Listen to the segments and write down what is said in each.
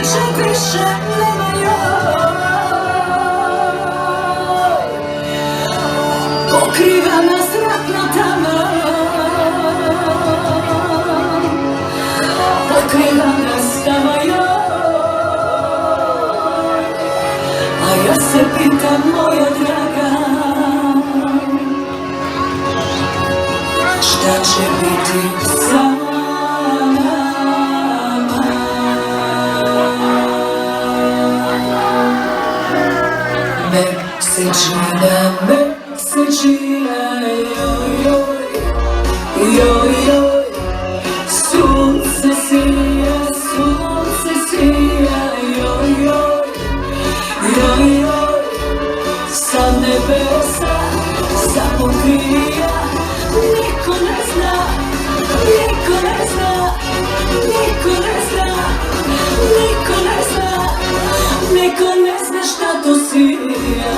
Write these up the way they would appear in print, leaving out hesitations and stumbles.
priče više nema joj. Pokriva nas ratna tama, pokriva nas tama joj. A ja se pitam, moja draga, šta će biti sa nama? Mesečina, mesečina, joj, joj, joj, joj. Sunce sija, joj, joj, joj, joj. Sa nebesa, sa pokrija, niko ne zna, niko ne zna, niko ne zna, niko ne zna, niko ne zna šta to sija.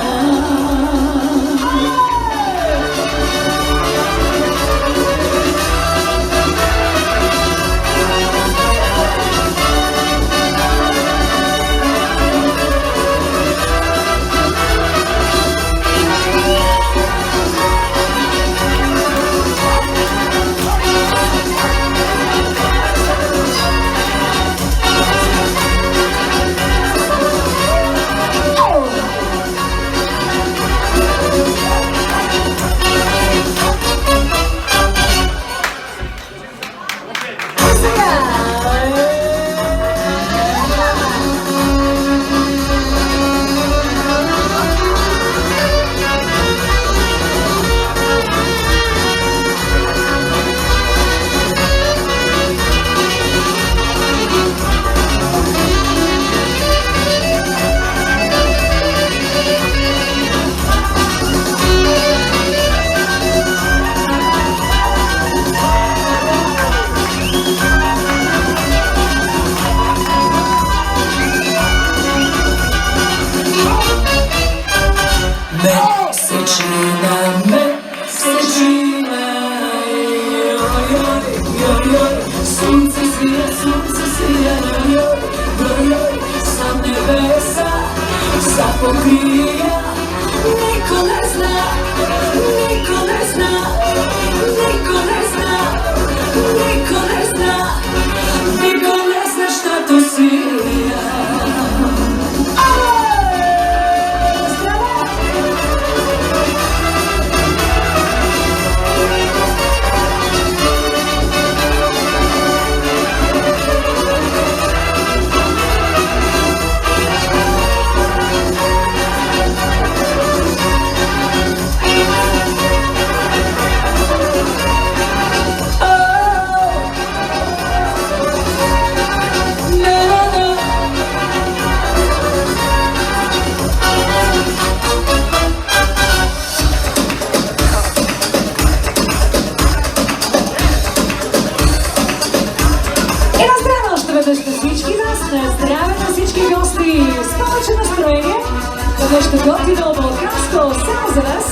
Mesečina, mesečina, joj, joj, joj, joj. Sunce sija, joj, joj, joj. Sa nebesa, sa pokrija, niko ne zna, niko ne zna, niko ne zna, niko ne zna, niko ne zna šta to sija. Здраве на всички гости с повече настроение, на нещо готино балканско само за вас.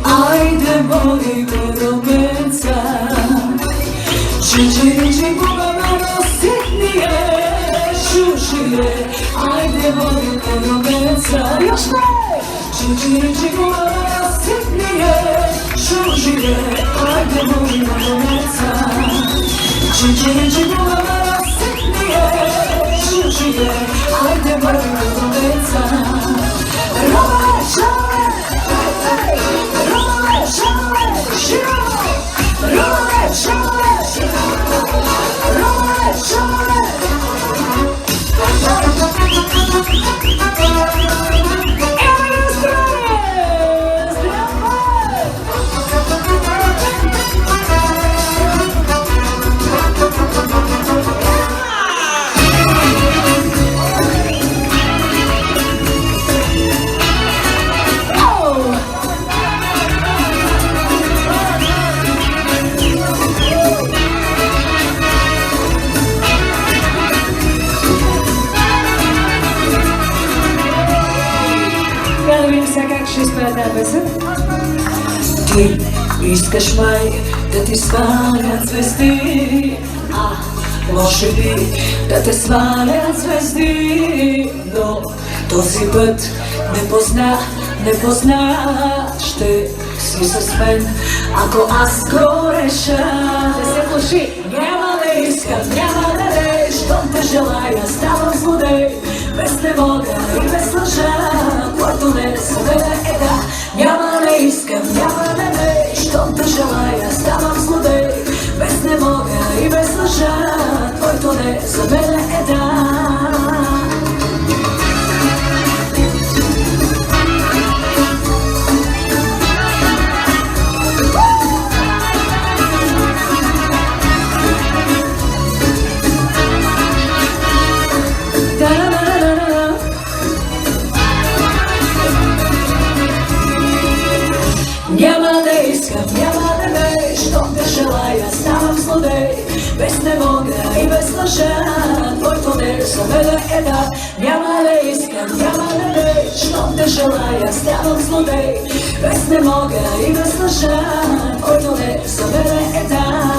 Ajde boli do romenca, čiči buba malo sitnije, šušije. Ajde boli do romenca, još ne. Čiči buba malo sitnije, šušije. Ajde volimo domeca, Čičevići glava rasitnije, Žužije, ajde volimo domeca. Rome, šale, Rome, šale, živo, Rome, šale, Rome, šale. Да видим сега как ще изпеят тази песен. Ти искаш май да ти свалят звезди, може би да те свалят звезди, но този път не позна, ще си с мен, ако аз го реша. Да се плаши, няма да искам, няма да не, щом те желая, ставам злодей, без тревога и без лъжа, който не събере е да. Няма да искам, няма да не, щом те желая, ставам злодей, без тревога и без лъжа, който не събере е да. Няма да искам, няма да не, щом те желая, ставам злодей, без тревога и без лъжа, който не събере е да. Няма да искам, няма да не, щом те желая, ставам злодей, без тревога и без лъжа, който не събере е да.